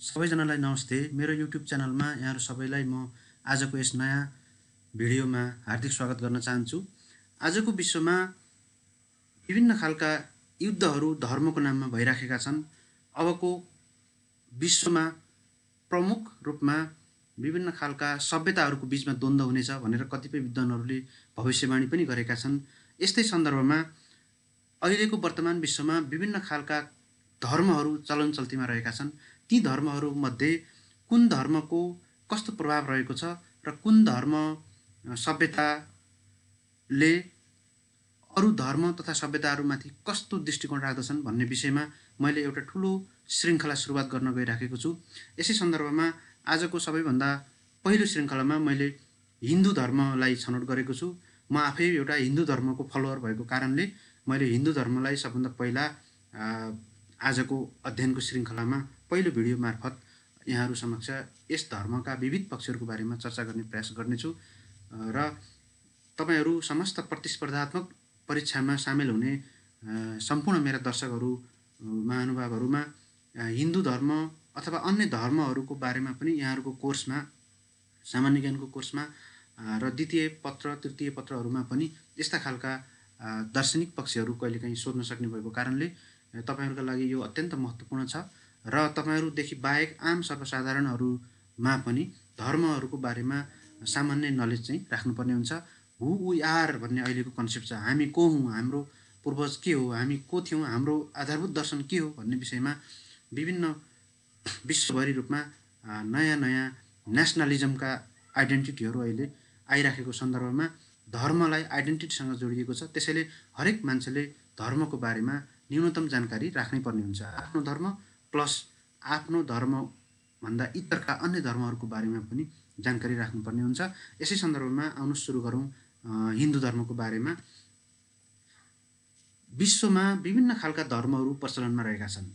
सबैजनालाई नमस्ते। मेरो युट्युब च्यानलमा यहाँहरू सबैलाई म आजको यस नयाँ भिडियोमा हार्दिक स्वागत गर्न चाहन्छु। आजको विश्वमा विभिन्न खालका युद्धहरू धर्मको नाममा भइराखेका छन्। अबको विश्वमा प्रमुख रूपमा विभिन्न खालका सभ्यताहरूको बीचमा द्वन्द्व हुनेछ भनेर कतिपय विद्वानहरूले भविष्यवाणी पनि गरेका छन्। यस्तै सन्दर्भमा अहिलेको वर्तमान विश्वमा विभिन्न खालका धर्महरू चलन चल्तीमा रहेका छन्। ती धर्महरूमध्ये कुन धर्मको कस्तो प्रभाव रहेको छ र कुन धर्म सभ्यताले अरू धर्म तथा सभ्यताहरूमाथि कस्तो दृष्टिकोण राख्दछन् भन्ने विषयमा मैले एउटा ठुलो श्रृङ्खला सुरुवात गर्न गइराखेको छु। यसै सन्दर्भमा आजको सबैभन्दा पहिलो श्रृङ्खलामा मैले हिन्दू धर्मलाई छनौट गरेको छु। म आफै एउटा हिन्दू धर्मको फलोअर भएको कारणले मैले हिन्दू धर्मलाई सबभन्दा पहिला आजको अध्ययनको श्रृङ्खलामा पहिलो भिडियो मार्फत यहाँहरू समक्ष यस धर्मका विविध पक्षहरूको बारेमा चर्चा गर्ने प्रयास गर्नेछु र तपाईहरू समस्त प्रतिस्पर्धात्मक परीक्षामा सामेल हुने सम्पूर्ण मेरा दर्शकहरू महानुभावहरूमा हिन्दू धर्म अथवा अन्य धर्महरूको बारेमा पनि यहाँहरूको कोर्समा सामान्य ज्ञानको कोर्समा र द्वितीय पत्र तृतीय पत्रहरूमा पनि यस्ता खालका दार्शनिक पक्षहरू कहिलेकाहीँ सोध्न सक्ने भएको कारणले तपाईहरुका लागि यो अत्यन्त महत्त्वपूर्ण छ र तपाईहरुदेखि बाहेक आम सर्वसाधारणहरूमा पनि धर्महरूको बारेमा सामान्य नलेज चाहिँ राख्नुपर्ने हुन्छ। हु वी आर भन्ने अहिलेको कन्सेप्ट छ। हामी को हौं, हाम्रो पूर्वज के हो, हामी को थियौं, हाम्रो आधारभूत दर्शन के हो भन्ने विषयमा विभिन्न विश्वभरि रूपमा नयाँ नयाँ नेसनलिजमका आइडेन्टिटीहरू अहिले आइराखेको सन्दर्भमा धर्मलाई आइडेन्टिटीसँग जोडिएको छ। त्यसैले हरेक मान्छेले धर्मको बारेमा न्यूनतम जानकारी राख्नै पर्ने हुन्छ। आफ्नो धर्म प्लस आफ्नो धर्म भन्दा इतरका अन्य धर्महरूको बारेमा पनि जानकारी राख्नुपर्ने हुन्छ। यसै सन्दर्भमा आउनु सुरु गरौँ हिन्दू धर्मको बारेमा। विश्वमा विभिन्न खालका धर्महरू प्रचलनमा रहेका छन्।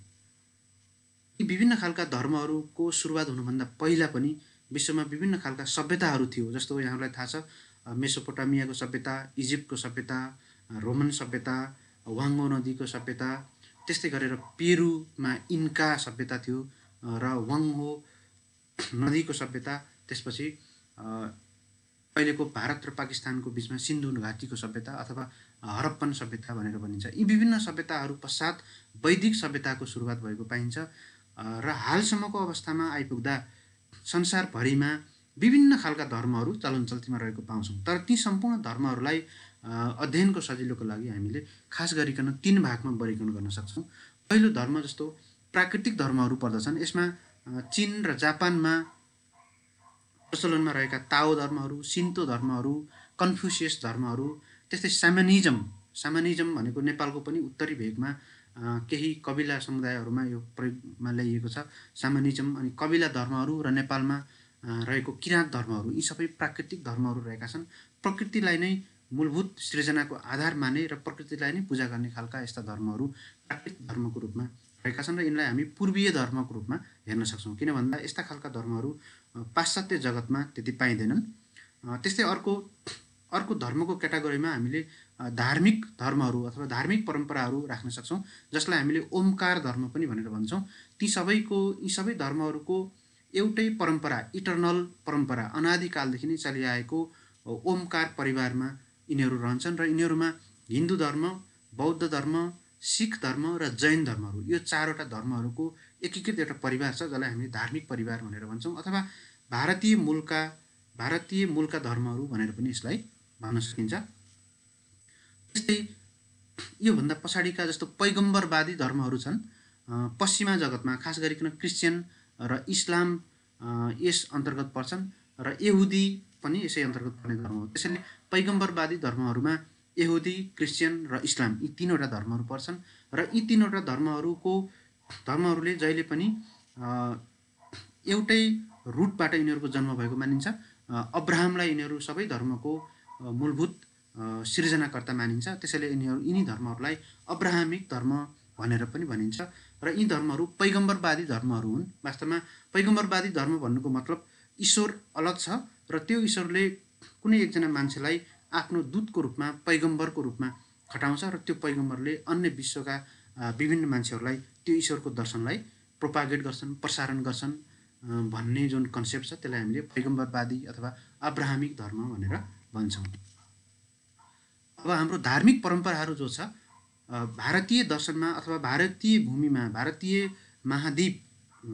यी विभिन्न खालका धर्महरूको सुरुवात हुनुभन्दा पहिला पनि विश्वमा विभिन्न खालका सभ्यताहरू थियो। जस्तो यहाँलाई थाहा छ मेसोपोटामियाको सभ्यता, इजिप्टको सभ्यता, रोमन सभ्यता, वाङ्गो नदीको सभ्यता, त्यस्तै गरेर पेरुमा इन्का सभ्यता थियो र वाङ्गो नदीको सभ्यता, त्यसपछि अहिलेको भारत र पाकिस्तानको बीचमा सिन्धु घाटीको सभ्यता अथवा हरप्पन सभ्यता भनेर भनिन्छ। यी विभिन्न सभ्यताहरू पश्चात वैदिक सभ्यताको सुरुवात भएको पाइन्छ र हालसम्मको अवस्थामा आइपुग्दा संसारभरिमा विभिन्न खालका धर्महरू चलन चल्तीमा रहेको पाउँछौँ। तर ती सम्पूर्ण धर्महरूलाई अध्ययनको सजिलोको लागि हामीले खास गरिकन 3 भागमा वर्गीकरण गर्न सक्छौँ। पहिलो धर्म जस्तो प्राकृतिक धर्महरू पर्दछन्। यसमा चीन र जापानमा प्रचलनमा रहेका ताओ धर्महरू, सिन्तो धर्महरू, कन्फ्युसियस धर्महरू, त्यस्तै सामानिजम भनेको नेपालको पनि उत्तरी भेगमा केही कबिला समुदायहरूमा यो प्रयोगमा ल्याइएको छ। सामानिजम अनि कबिला धर्महरू र नेपालमा रहेको किराँत धर्महरू, यी सबै प्राकृतिक धर्महरू रहेका छन्। प्रकृतिलाई नै मूलभूत सृजनाको आधार माने र प्रकृतिलाई नै पूजा गर्ने खालका यस्ता धर्महरू प्राकृतिक धर्मको रूपमा रहेका छन् र यिनलाई हामी पूर्वीय धर्मको रूपमा हेर्न सक्छौँ। किन भन्दा यस्ता खालका धर्महरू पाश्चात्य जगतमा त्यति पाइँदैनन्। त्यस्तै अर्को धर्मको क्याटेगोरीमा हामीले धार्मिक धर्महरू अथवा धार्मिक परम्पराहरू राख्न सक्छौँ, जसलाई हामीले ओमकार धर्म पनि भनेर भन्छौँ। यी सबै धर्महरूको एउटै परम्परा, इटर्नल परम्परा, अनादिकालदेखि नै चलिआएको ओमकार परिवारमा यिनीहरू रहन्छन् र यिनीहरूमा हिन्दू धर्म, बौद्ध धर्म, सिख धर्म र जैन धर्महरू, यो 4वटा धर्महरूको एकीकृत एउटा परिवार छ जसलाई हामीले धार्मिक परिवार भनेर भन्छौँ अथवा भारतीय मूलका धर्महरू भनेर पनि यसलाई भन्न सकिन्छ। त्यस्तै योभन्दा पछाडिका जस्तो पैगम्बरवादी धर्महरू छन्। पश्चिमा जगतमा खास गरिकन क्रिश्चियन र इस्लाम यस अन्तर्गत पर्छन् र यहुदी पनि यसै अन्तर्गत पर्ने धर्म हो। त्यसैले पैगम्बरवादी धर्महरूमा यहुदी, क्रिश्चियन र इस्लाम यी 3वटा धर्महरू पर्छन् र यी 3वटा धर्महरूले जहिले पनि एउटै रुटबाट यिनीहरूको जन्म भएको मानिन्छ। अब्राहमलाई यिनीहरू सबै धर्मको मूलभूत सृजनाकर्ता मानिन्छ। त्यसैले यिनी धर्महरूलाई अब्राहमिक धर्म भनेर पनि भनिन्छ र यी धर्महरू पैगम्बरवादी धर्महरू हुन्। वास्तवमा पैगम्बरवादी धर्म भन्नुको मतलब ईश्वर अलग छ र त्यो ईश्वरले कुनै एकजना मान्छेलाई आफ्नो दूतको रूपमा, पैगम्बरको रूपमा खटाउँछ र त्यो पैगम्बरले अन्य विश्वका विभिन्न मान्छेहरूलाई त्यो ईश्वरको दर्शनलाई प्रोपागेट गर्छन्, प्रसारण गर्छन् भन्ने जुन कन्सेप्ट छ त्यसलाई हामीले पैगम्बरवादी अथवा अब्राहमिक धर्म भनेर भन्छौँ। अब हाम्रो धार्मिक परम्पराहरू जो छ भारतीय दर्शनमा अथवा भारतीय भूमिमा, भारतीय महाद्वीप,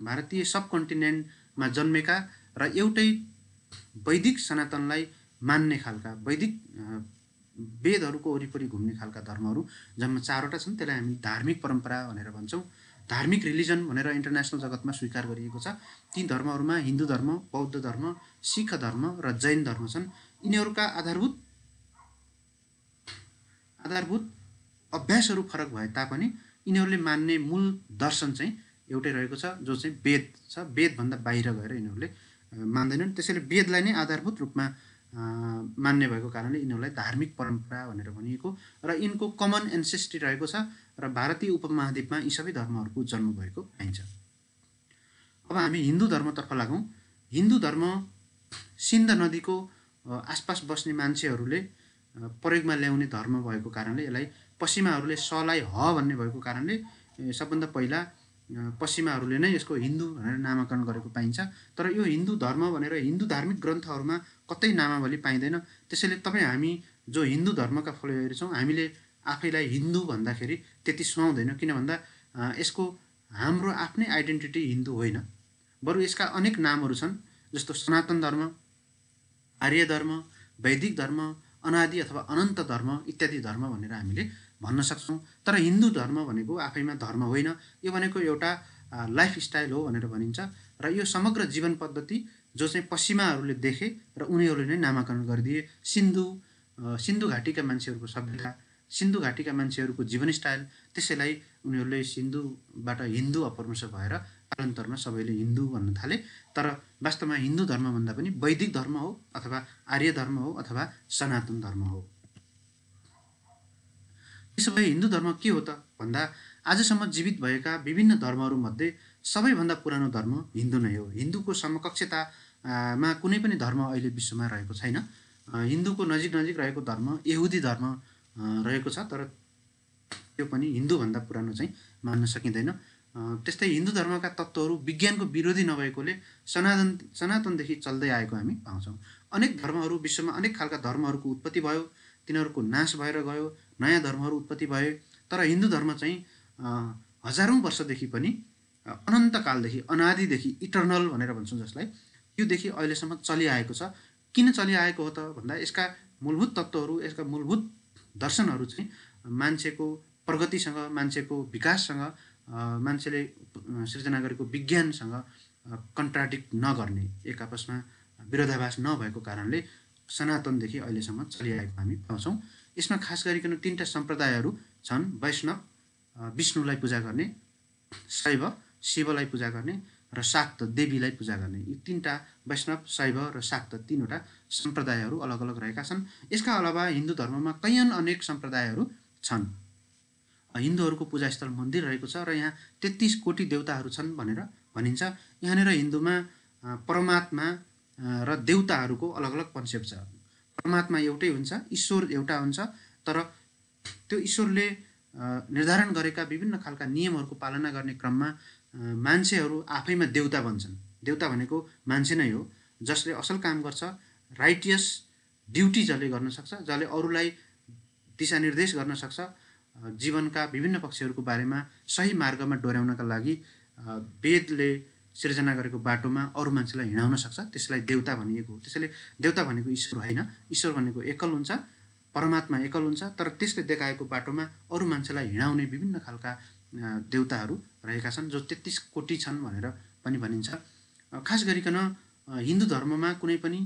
भारतीय सब कन्टिनेन्टमा जन्मेका र एउटै वैदिक सनातनलाई मान्ने खालका, वैदिक वेदहरूको वरिपरि घुम्ने खालका धर्महरू जम्मा 4वटा छन्। त्यसलाई हामी धार्मिक परम्परा भनेर भन्छौँ। धार्मिक रिलिजन भनेर इन्टरनेसनल जगतमा स्वीकार गरिएको छ। ती धर्महरूमा हिन्दू धर्म, बौद्ध धर्म, सिख धर्म र जैन धर्म छन्। यिनीहरूका आधारभूत अभ्यासहरू फरक भए तापनि यिनीहरूले मान्ने मूल दर्शन चाहिँ एउटै रहेको छ, जो चाहिँ वेद छ। वेदभन्दा बाहिर गएर यिनीहरूले मान्दैनन्। त्यसैले वेदलाई नै आधारभूत रूपमा मान्ने भएको कारणले यिनीहरूलाई धार्मिक परम्परा भनेर भनिएको र यिनको कमन एन्सेस्ट्री रहेको छ र भारतीय उपमहाद्वीपमा यी सबै धर्महरूको जन्म भएको पाइन्छ। अब हामी हिन्दू धर्मतर्फ लागौँ। हिन्दू धर्म सिन्ध नदीको आसपास बस्ने मान्छेहरूले प्रयोगमा ल्याउने धर्म भएको कारणले यसलाई पश्चिमाहरूले सलाई ह भन्ने भएको कारणले सबभन्दा पहिला पश्चिमाहरूले नै यसको हिन्दू भनेर नामाकरण गरेको पाइन्छ। तर यो हिन्दू धर्म भनेर हिन्दू धार्मिक ग्रन्थहरूमा कतै नामावली पाइँदैन। त्यसैले हामी जो हिन्दू धर्मका फलोयर्स छौँ, हामीले आफैलाई हिन्दू भन्दाखेरि त्यति सुहाउँदैन। किन भन्दा यसको हाम्रो आफ्नै आइडेन्टिटी हिन्दू होइन, बरु यसका अनेक नामहरू छन्, जस्तो सनातन धर्म, आर्य धर्म, वैदिक धर्म, अनादि अथवा अनन्त धर्म इत्यादि धर्म भनेर हामीले भन्न सक्छौँ। तर हिन्दू धर्म भनेको आफैमा धर्म होइन, यो भनेको एउटा लाइफस्टाइल हो भनेर भनिन्छ। र यो समग्र जीवन पद्धति जो चाहिँ पश्चिमाहरूले देखे र उनीहरूले नै नामाकरण गरिदिए। सिन्धु घाटीका मान्छेहरूको सभ्यता, सिन्धु घाटीका मान्छेहरूको जीवनस्टाइल, त्यसैलाई उनीहरूले सिन्धुबाट हिन्दू अपभ्रंश भएर कालान्तरमा सबैले हिन्दू भन्न थाले। तर वास्तवमा हिन्दू धर्मभन्दा पनि वैदिक धर्म हो अथवा आर्य धर्म हो अथवा सनातन धर्म हो। त्यसो भए हिन्दू धर्म के हो त भन्दा आजसम्म जीवित भएका विभिन्न धर्महरूमध्ये सबैभन्दा पुरानो धर्म हिन्दू नै हो। हिन्दूको समकक्षतामा कुनै पनि धर्म अहिले विश्वमा रहेको छैन। हिन्दूको नजिक रहेको धर्म यहुदी धर्म रहेको छ, तर त्यो पनि हिन्दूभन्दा पुरानो चाहिँ मान्न सकिँदैन। त्यस्तै हिन्दू धर्मका तत्त्वहरू विज्ञानको विरोधी नभएकोले सनातनदेखि चल्दै आएको हामी पाउँछौँ। अनेक धर्महरू विश्वमा अनेक खालका धर्महरूको उत्पत्ति भयो, तिनीहरूको नाश भएर गयो, नयाँ धर्महरू उत्पत्ति भए। तर हिन्दू धर्म चाहिँ हजारौँ वर्षदेखि पनि, अनन्तकालदेखि, अनादिदेखि, इटर्नल भनेर भन्छौँ जसलाई, त्योदेखि अहिलेसम्म चलिआएको छ। किन चलिआएको हो त भन्दा यसका मूलभूत तत्त्वहरू, यसका मूलभूत दर्शनहरू चाहिँ मान्छेको प्रगतिसँग, मान्छेको विकाससँग, मान्छेले सृजना गरेको विज्ञानसँग कन्ट्राडिक्ट नगर्ने, एक आपसमा विरोधाभास नभएको कारणले सनातनदेखि अहिलेसम्म चलिआएको हामी पाउँछौँ। यसमा खास गरिकन 3टा सम्प्रदायहरू छन्। वैष्णव, विष्णुलाई पूजा गर्ने, शैव, शिवलाई पूजा गर्ने, र शाक्त, देवीलाई पूजा गर्ने। यी 3टा वैष्णव, शैव र शाक्त 3वटा सम्प्रदायहरू अलग अलग रहेका छन्। यसका अलावा हिन्दू धर्ममा कैयन अनेक सम्प्रदायहरू छन्। हिन्दूहरूको पूजास्थल मन्दिर रहेको छ र यहाँ 33 कोटी देवताहरू छन् भनेर भनिन्छ। यहाँनिर हिन्दूमा परमात्मा र देवताहरूको अलग अलग कन्सेप्ट छ। परमात्मा एउटै हुन्छ, ईश्वर एउटा हुन्छ, तर त्यो ईश्वरले निर्धारण गरेका विभिन्न खालका नियमहरूको पालना गर्ने क्रममा मान्छेहरू आफैमा देवता बन्छन्। देवता भनेको मान्छे नै हो, जसले असल काम गर्छ, राइटियस ड्युटी जसले गर्न सक्छ, जसले अरूलाई दिशानिर्देश गर्न सक्छ, जीवनका विभिन्न पक्षहरूको बारेमा सही मार्गमा डोर्याउनका लागि वेदले सिर्जना गरेको बाटोमा अरू मान्छेलाई हिँडाउन सक्छ, त्यसलाई देवता भनिएको हो। त्यसैले देवता भनेको ईश्वर होइन, ईश्वर भनेको एकल हुन्छ, परमात्मा एकल हुन्छ, तर त्यसले देखाएको बाटोमा अरू मान्छेलाई हिँडाउने विभिन्न खालका देवताहरू रहेका छन्, जो 33 कोटी छन् भनेर पनि भनिन्छ। खास गरिकन हिन्दू धर्ममा कुनै पनि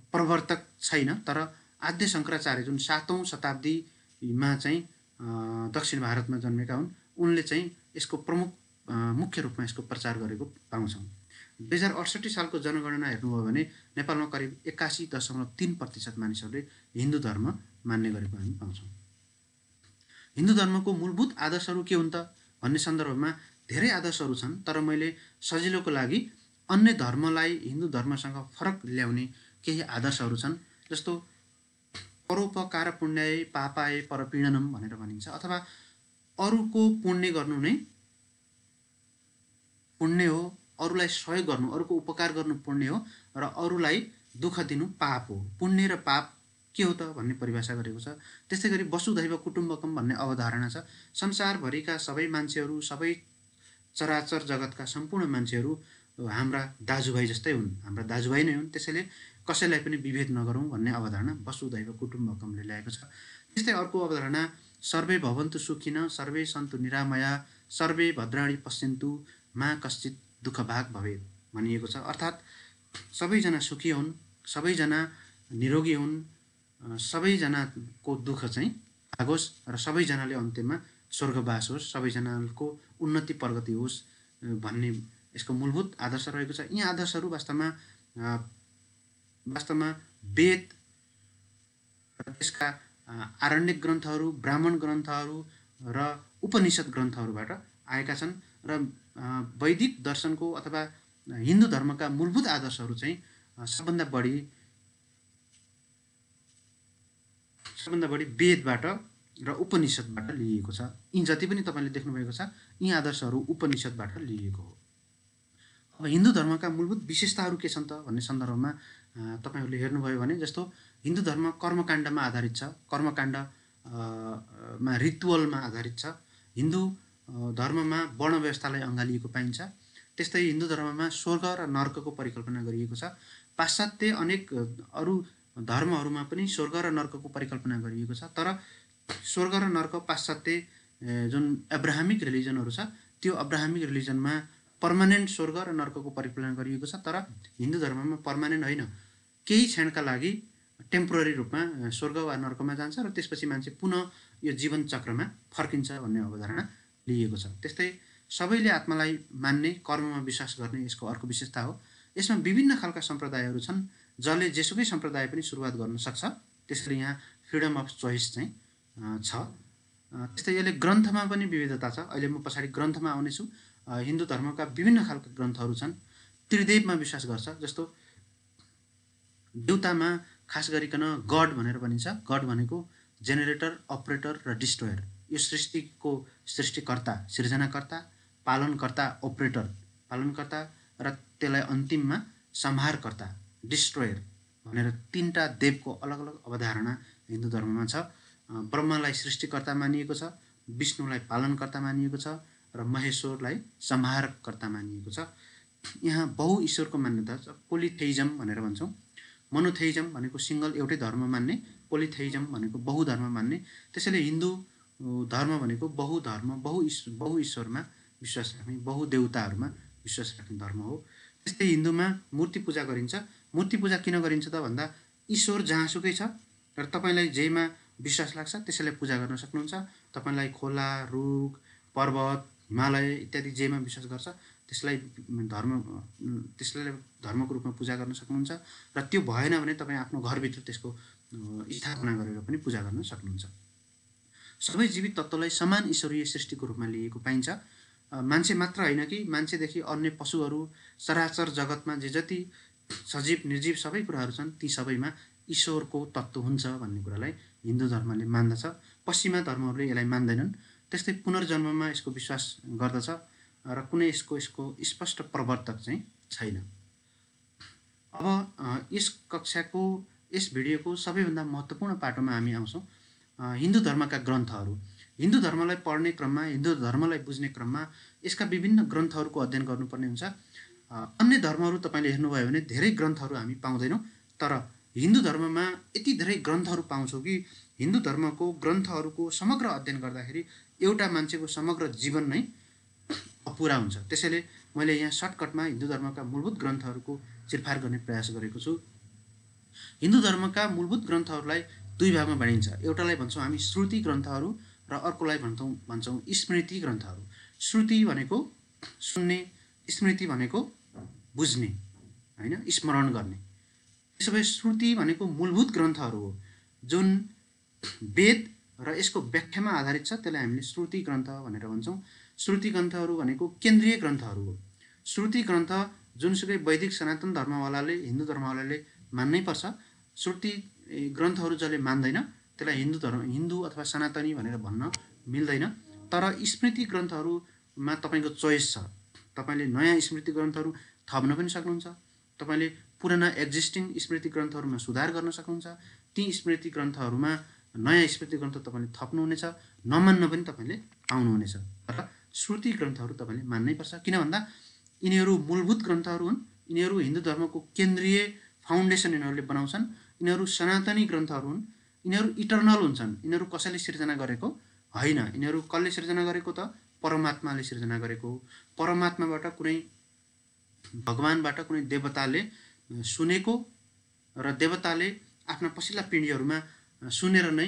प्रवर्तक छैन, तर आद्य शङ्कराचार्य जुन 7औं शताब्दीमा चाहिँ दक्षिण भारतमा जन्मेका हुन्, उनले चाहिँ यसको मुख्य रूपमा यसको प्रचार गरेको पाउँछौँ। 2068 सालको जनगणना हेर्नुभयो भने नेपालमा करिब 81.3% मानिसहरूले हिन्दू धर्म मान्ने गरेको हामी पाउँछौँ। हिन्दू धर्मको मूलभूत आदर्शहरू के हुन् त भन्ने सन्दर्भमा धेरै आदर्शहरू छन्, तर मैले सजिलोको लागि अन्य धर्मलाई हिन्दू धर्मसँग फरक ल्याउने केही आदर्शहरू छन्। जस्तो परोपकार पुण्याय पापाय परपीडनम भनेर भनिन्छ, अथवा अरूको पुण्य गर्नु नै पुण्य हो, अरूलाई सहयोग गर्नु, अरूको उपकार गर्नु पुण्य हो, र अरूलाई दुःख दिनु पाप हो। पुण्य र पाप के हो त भन्ने परिभाषा गरेको छ। त्यस्तै गरी वसुधैव कुटुम्बकम भन्ने अवधारणा छ। संसारभरिका सबै मान्छेहरू, सबै चराचर जगतका सम्पूर्ण मान्छेहरू हाम्रा दाजुभाइ जस्तै हुन्, हाम्रा दाजुभाइ नै हुन्। त्यसैले कसैलाई पनि विभेद नगरौँ भन्ने अवधारणा वसुधैव कुटुम्बकमले ल्याएको छ। त्यस्तै अर्को अवधारणा सर्वे भवन्तु सुखिनः, सर्वे सन्तु निरामया, सर्वे भद्राणि पश्यन्तु, मा कश्चित् दुःखभाग् भवेत् भनिएको छ। अर्थात् सबैजना सुखी हुन्, सबैजना निरोगी हुन्, सबैजनाको दुःख चाहिँ भागोस् र सबैजनाले अन्त्यमा स्वर्गवास होस्, सबैजनाको उन्नति प्रगति होस् भन्ने यसको मूलभूत आदर्श रहेको छ। यी आदर्शहरू वास्तवमा वेद र त्यसका आरण्यक ग्रन्थहरू, ब्राह्मण ग्रन्थहरू र उपनिषद ग्रन्थहरूबाट आएका छन् र वैदिक दर्शनको अथवा हिन्दू धर्मका मूलभूत आदर्शहरू चाहिँ सबभन्दा बढी वेदबाट र उपनिषदबाट लिइएको छ। यी जति पनि तपाईँले देख्नुभएको छ, यी आदर्शहरू उपनिषदबाट लिइएको हो। अब हिन्दू धर्मका मूलभूत विशेषताहरू के छन् त भन्ने सन्दर्भमा तपाईँहरूले हेर्नुभयो भने, जस्तो हिन्दू धर्म कर्मकाण्डमा आधारित छ, कर्मकाण्डमा रिचुअलमा आधारित छ। हिन्दू धर्ममा वर्ण व्यवस्थालाई अँगालिएको पाइन्छ। त्यस्तै हिन्दू धर्ममा स्वर्ग र नर्कको परिकल्पना गरिएको छ। पाश्चात्य अनेक अरू धर्महरूमा पनि स्वर्ग र नर्कको परिकल्पना गरिएको छ, तर स्वर्ग र नर्क पाश्चात्य जुन अब्राहमिक रिलिजनहरू छ, त्यो अब्राहमिक रिलिजनमा पर्मानेन्ट स्वर्ग र नर्कको परिकल्पना गरिएको छ। तर हिन्दू धर्ममा पर्मानेन्ट होइन, केही क्षणका लागि टेम्पोररी रूपमा स्वर्ग वा नर्कमा जान्छ र त्यसपछि मान्छे पुनः यो जीवन चक्रमा फर्किन्छ भन्ने अवधारणा लिएको छ। त्यस्तै सबैले आत्मालाई मान्ने, कर्ममा विश्वास गर्ने यसको अर्को विशेषता हो। यसमा विभिन्न खालका सम्प्रदायहरू छन्, जसले जेसुकै सम्प्रदाय पनि सुरुवात गर्न सक्छ। त्यसरी यहाँ फ्रिडम अफ चोइस चाहिँ छ। त्यस्तै यसले ग्रन्थमा पनि विविधता छ। अहिले म पछाडि ग्रन्थमा आउनेछु। हिन्दू धर्मका विभिन्न खालका ग्रन्थहरू छन्। त्रिदेवमा विश्वास गर्छ, जस्तो देवतामा खास गरिकन गड भनेर भनिन्छ। गड भनेको जेनेरेटर, अपरेटर र डिस्ट्रोयर। यो सृष्टिको सृष्टिकर्ता, सृजनाकर्ता, पालनकर्ता, अपरेटर, पालनकर्ता र त्यसलाई अन्तिममा संहारकर्ता, डिस्ट्रोयर भनेर तीनटा देवको अलग अलग अवधारणा हिन्दू धर्ममा छ। ब्रह्मालाई सृष्टिकर्ता मानिएको छ, विष्णुलाई पालनकर्ता मानिएको छ र महेश्वरलाई संहारकर्ता मानिएको छ। यहाँ बहुईश्वरको मान्यता छ, पोलिथेइजम भनेर भन्छौँ। मोनोथेइजम भनेको सिङ्गल एउटै धर्म मान्ने, पोलिथेइजम भनेको बहुधर्म मान्ने। त्यसैले हिन्दू धर्म भनेको बहुधर्म, बहुईश्वरमा विश्वास राख्ने, बहुदेवताहरूमा विश्वास राख्ने धर्म हो। त्यस्तै हिन्दूमा मूर्ति पूजा गरिन्छ। मूर्ति पूजा किन गरिन्छ त भन्दा, ईश्वर जहाँसुकै छ र तपाईँलाई जेमा विश्वास लाग्छ त्यसैलाई पूजा गर्न सक्नुहुन्छ। तपाईँलाई खोला, रुख, पर्वत, हिमालय इत्यादि जेमा विश्वास गर्छ त्यसलाई धर्मको रूपमा पूजा गर्न सक्नुहुन्छ। र त्यो भएन भने तपाईँ आफ्नो घरभित्र त्यसको स्थापना गरेर पनि पूजा गर्न सक्नुहुन्छ। सबै जीवित तत्त्वलाई समान ईश्वरीय सृष्टिको रूपमा लिएको पाइन्छ। मान्छे मात्र होइन कि मान्छेदेखि अन्य पशुहरू, चराचर जगतमा जे जति सजीव निर्जीव सबै कुराहरू छन्, ती सबैमा ईश्वरको तत्त्व हुन्छ भन्ने कुरालाई हिन्दू धर्मले मान्दछ। पश्चिमा धर्महरूले यसलाई मान्दैनन्। त्यस्तै पुनर्जन्ममा यसको विश्वास गर्दछ र कुनै यसको स्पष्ट प्रवर्तक चाहिँ छैन। अब यस कक्षाको, यस भिडियोको सबैभन्दा महत्त्वपूर्ण पाटोमा हामी आउँछौँ, हिन्दू धर्मका ग्रन्थहरू। हिन्दू धर्मलाई पढ्ने क्रममा, हिन्दू धर्मलाई बुझ्ने क्रममा यसका विभिन्न ग्रन्थहरूको अध्ययन गर्नुपर्ने हुन्छ। अन्य धर्महरू तपाईँले हेर्नुभयो भने धेरै ग्रन्थहरू हामी पाउँदैनौँ, तर हिन्दू धर्ममा यति धेरै ग्रन्थहरू पाउँछौँ कि हिन्दू धर्मको ग्रन्थहरूको समग्र अध्ययन गर्दाखेरि एउटा मान्छेको समग्र जीवन नै अपुरा हुन्छ। त्यसैले मैले यहाँ सर्टकटमा हिन्दू धर्मका मूलभूत ग्रन्थहरूको चिरफार गर्ने प्रयास गरेको छु। हिन्दू धर्मका मूलभूत ग्रन्थहरूलाई दुई भागमा बाँडिन्छ। एउटालाई भन्छौँ हामी श्रुति ग्रन्थहरू र अर्कोलाई भन्छौँ स्मृति ग्रन्थहरू। श्रुति भनेको सुन्ने, स्मृति भनेको बुझ्ने, होइन, स्मरण गर्ने। त्यसो भए श्रुति भनेको मूलभूत ग्रन्थहरू हो, जुन वेद र यसको व्याख्यामा आधारित छ। त्यसलाई हामीले श्रुति ग्रन्थ भनेर भन्छौँ। श्रुति ग्रन्थहरू भनेको केन्द्रीय ग्रन्थहरू हो। श्रुति ग्रन्थ जुनसुकै वैदिक सनातन धर्मवालाले, हिन्दू धर्मवालाले मान्नै पर्छ। श्रुति ग्रन्थहरू जसले मान्दैन त्यसलाई हिन्दू अथवा सनातनी भनेर भन्न मिल्दैन। तर स्मृति ग्रन्थहरूमा तपाईँको चोइस छ। तपाईले नयाँ स्मृति ग्रन्थहरू थप्न पनि सक्नुहुन्छ। तपाईले पुराना एक्जिस्टिङ स्मृति ग्रन्थहरूमा सुधार गर्न सक्नुहुन्छ। ती स्मृति ग्रन्थहरूमा नयाँ स्मृति ग्रन्थ तपाईँले थप्नुहुनेछ, नमान्न पनि तपाईँले पाउनुहुनेछ। तर श्रुति ग्रन्थहरू तपाईँले मान्नै पर्छ, किन भन्दा यिनीहरू मूलभूत ग्रन्थहरू हुन्। यिनीहरू हिन्दू धर्मको केन्द्रीय फाउन्डेसन यिनीहरूले बनाउँछन्। यिनीहरू सनातनी ग्रन्थहरू हुन्। यिनीहरू इटर्नल हुन्छन्। यिनीहरू कसैले सिर्जना गरेको होइन। यिनीहरू कसले सिर्जना गरेको त? परमात्माले सिर्जना गरेको हो। परमात्माबाट कुनै भगवानबाट कुनै देवताले सुनेको र देवताले आफ्ना पछिल्ला पिँढीहरूमा सुनेर नै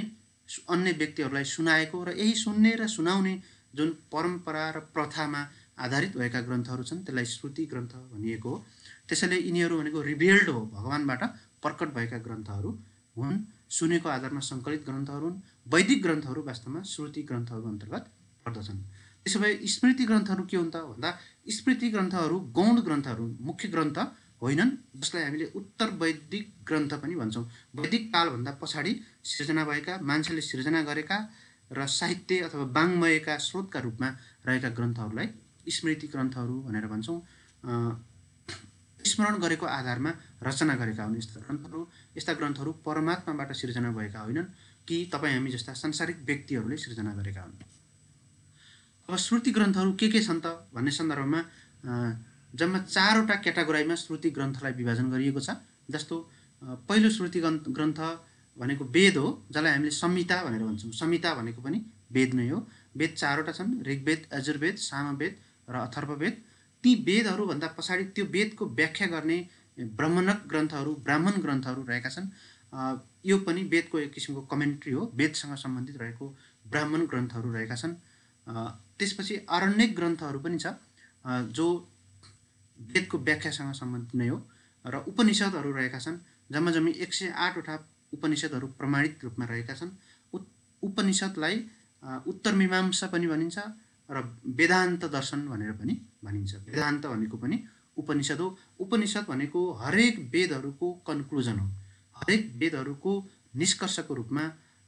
अन्य व्यक्तिहरूलाई सुनाएको र यही सुन्ने र सुनाउने जुन परम्परा र प्रथामा आधारित भएका ग्रन्थहरू छन् त्यसलाई श्रुति ग्रन्थ भनिएको हो। त्यसैले यिनीहरू भनेको रिभेल्ड हो, भगवानबाट प्रकट भएका ग्रन्थहरू हुन्। सुनेको आधारमा सङ्कलित ग्रन्थहरू हुन्। वैदिक ग्रन्थहरू वास्तवमा श्रुति ग्रन्थहरू अन्तर्गत पर्दछन्। त्यसो भए स्मृति ग्रन्थहरू के हुन् त भन्दा स्मृति ग्रन्थहरू गौण ग्रन्थहरू, मुख्य ग्रन्थ होइनन्, जसलाई हामीले उत्तर वैदिक ग्रन्थ पनि भन्छौँ। वैदिक कालभन्दा पछाडि सिर्जना भएका, मान्छेले सिर्जना गरेका र साहित्य अथवा वाङ्मयका स्रोतका रूपमा रहेका ग्रन्थहरूलाई स्मृति ग्रन्थहरू भनेर भन्छौँ। स्मरण गरेको आधारमा रचना गरेका हुन् यस्ता ग्रन्थहरू परमात्माबाट सिर्जना भएका होइनन् कि तपाईँ हामी जस्ता सांसारिक व्यक्तिहरूले सिर्जना गरेका हुन्। अब श्रुति ग्रन्थहरू के छन् त भन्ने सन्दर्भमा जम्मा 4वटा क्याटेगोरीमा श्रुति ग्रन्थलाई विभाजन गरिएको छ। जस्तो पहिलो श्रुति ग्रन्थ भनेको वेद हो, जसलाई हामीले संहिता भनेर भन्छौँ। संहिता भनेको पनि वेद नै हो। वेद 4वटा छन्, ऋग्वेद, यजुर्वेद, सामवेद र अथर्ववेद। ती वेदहरूभन्दा पछाडि त्यो वेदको व्याख्या गर्ने ब्राह्मण ग्रन्थहरू रहेका छन्। यो पनि वेदको एक किसिमको कमेन्ट्री हो, वेदसँग सम्बन्धित रहेको ब्राह्मण ग्रन्थहरू रहेका छन्। त्यसपछि आरण्यक ग्रन्थहरू पनि छ, जो वेदको व्याख्यासँग सम्बन्धित नै हो। र उपनिषदहरू रहेका छन्। जम्मी 108वटा उपनिषदहरू प्रमाणित रूपमा रहेका छन्। उपनिषदलाई उत्तर मीमांसा पनि भनिन्छ र वेदान्त दर्शन भनेर पनि भनिन्छ। वेदान्त भनेको पनि उपनिषद हो। उपनिषद भनेको हरेक वेदहरूको कन्क्लुजन हो, हरेक वेदहरूको निष्कर्षको रूपमा,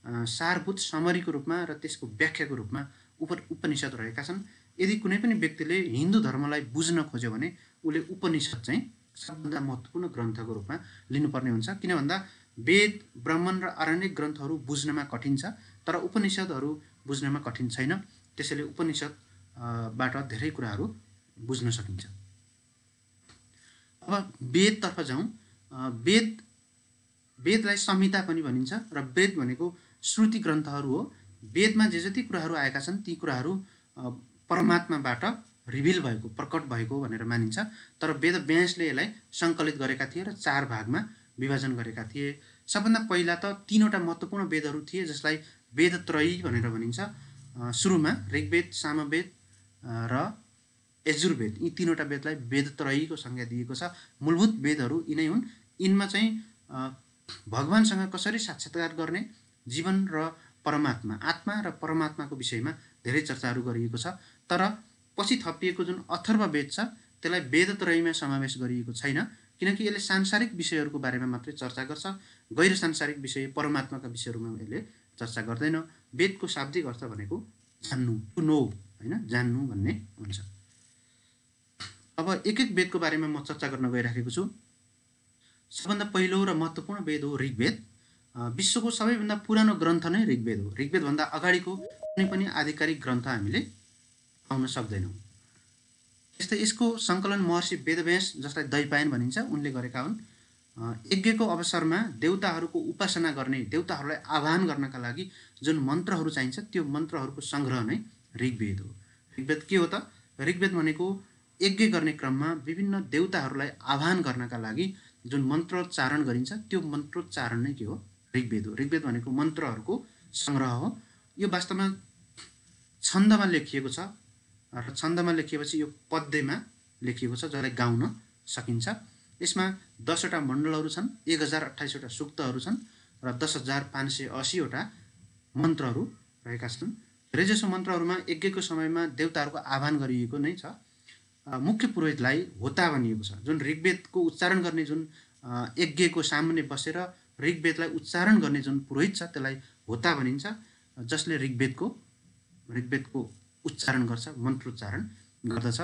सारभूत समरीको रूपमा र त्यसको व्याख्याको रूपमा उपनिषद रहेका छन्। यदि कुनै पनि व्यक्तिले हिन्दू धर्मलाई बुझ्न खोज्यो भने उसले उपनिषद चाहिँ सबभन्दा महत्त्वपूर्ण ग्रन्थको रूपमा लिनुपर्ने हुन्छ। किन भन्दा वेद, ब्राह्मण र आरण्यक ग्रन्थहरू बुझ्नमा कठिन छ, तर उपनिषदहरू बुझ्नमा कठिन छैन। त्यसैले उपनिषदबाट धेरै कुराहरू बुझ्न सकिन्छ। अब वेदतर्फ जाउँ। वेदलाई संहिता पनि भनिन्छ र वेद भनेको श्रुति ग्रन्थहरू हो। वेदमा जे जति कुराहरू आएका छन् ती कुराहरू परमात्माबाट रिभिल भएको, प्रकट भएको भनेर मानिन्छ। तर वेदव्यासले यसलाई सङ्कलित गरेका थिए र 4 भागमा विभाजन गरेका थिए। सबभन्दा पहिला त 3वटा महत्त्वपूर्ण वेदहरू थिए, जसलाई वेदत्रयी भनेर भनिन्छ। सुरुमा ऋग्वेद, सामवेद र यजुर्वेद, यी 3वटा वेदलाई वेदत्रयीको संज्ञा दिएको छ। मूलभूत वेदहरू यिनै हुन्। यिनमा चाहिँ भगवानसँग कसरी साक्षात्कार गर्ने, जीवन र परमात्मा, आत्मा र परमात्माको विषयमा धेरै चर्चाहरू गरिएको छ। तर पछि थपिएको जुन अथर्ववेद छ त्यसलाई वेदत्रयीमा समावेश गरिएको छैन, किनकि यसले सांसारिक विषयहरूको बारेमा मात्रै चर्चा गर्छ। गैर सांसारिक विषय, परमात्माका विषयहरूमा यसले चर्चा गर्दैन। वेदको शाब्दिक अर्थ भनेको जान्नु, टु नो, होइन, जान्नु भन्ने हुन्छ। अब एक एक वेदको बारेमा म चर्चा गर्न गइराखेको छु। सबभन्दा पहिलो र महत्त्वपूर्ण वेद हो ऋग्वेद। विश्वको सबैभन्दा पुरानो ग्रन्थ नै ऋग्वेद हो। ऋग्वेदभन्दा अगाडिको कुनै पनि आधिकारिक ग्रन्थ हामीले पाउन सक्दैनौँ। यस्तै यसको सङ्कलन महर्षि वेदव्यास, जसलाई दैपायन भनिन्छ, उनले गरेका हुन्। यज्ञको अवसरमा देवताहरूको उपासना गर्ने, देवताहरूलाई आह्वान गर्नका लागि जुन मन्त्रहरू चाहिन्छ त्यो मन्त्रहरूको सङ्ग्रह नै ऋग्वेद हो। ऋग्वेद के हो त? ऋग्वेद भनेको यज्ञ गर्ने क्रममा विभिन्न देवताहरूलाई आह्वान गर्नका लागि जुन मन्त्रोच्चारण गरिन्छ त्यो मन्त्रोच्चारण नै के हो? ऋग्वेद हो। ऋग्वेद भनेको मन्त्रहरूको सङ्ग्रह हो। यो वास्तवमा छन्दमा लेखिएको छ र छन्दमा लेखिएपछि यो पद्यमा लेखिएको छ, जसलाई गाउन सकिन्छ। यसमा 10वटा मण्डलहरू छन्, 1028वटा सूक्तहरू छन् र 10,580वटा मन्त्रहरू रहेका छन्। धेरैजसो मन्त्रहरूमा यज्ञको समयमा देवताहरूको आह्वान गरिएको नै छ। मुख्य पुरोहितलाई होता भनिएको छ। जुन ऋग्वेदको उच्चारण गर्ने, जुन यज्ञको सामुन्ने बसेर ऋग्वेदलाई उच्चारण गर्ने जुन पुरोहित छ त्यसलाई होता भनिन्छ, जसले ऋग्वेदको उच्चारण गर्छ, मन्त्रोच्चारण गर्दछ।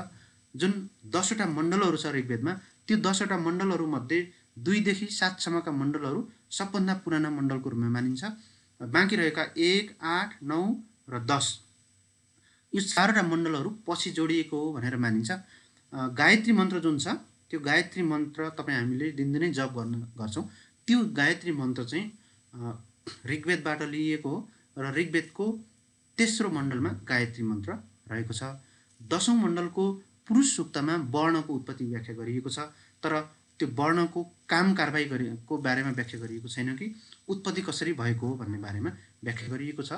जुन 10वटा मण्डलहरू छ ऋग्वेदमा, त्यो 10वटा मण्डलहरूमध्ये 2 देखि 7 सम्मका मण्डलहरू सबभन्दा पुराना मण्डलको रूपमा मानिन्छ। बाँकी रहेका 1, 8, 9 र 10 यो 4वटा मण्डलहरू पछि जोडिएको हो भनेर मानिन्छ। गायत्री मन्त्र जुन छ त्यो गायत्री मन्त्र तपाईँ हामीले दिनदिनै जप गर्छौँ। त्यो गायत्री मन्त्र चाहिँ ऋग्वेदबाट लिइएको हो र ऋग्वेदको तेस्रो मण्डलमा गायत्री मन्त्र रहेको छ। 10औं मण्डलको पुरुष सूक्तमा वर्णको उत्पत्ति व्याख्या गरिएको छ, तर त्यो वर्णको काम कारबाही गरेको बारेमा व्याख्या गरिएको छैन कि उत्पत्ति कसरी भएको हो भन्ने बारेमा व्याख्या गरिएको छ।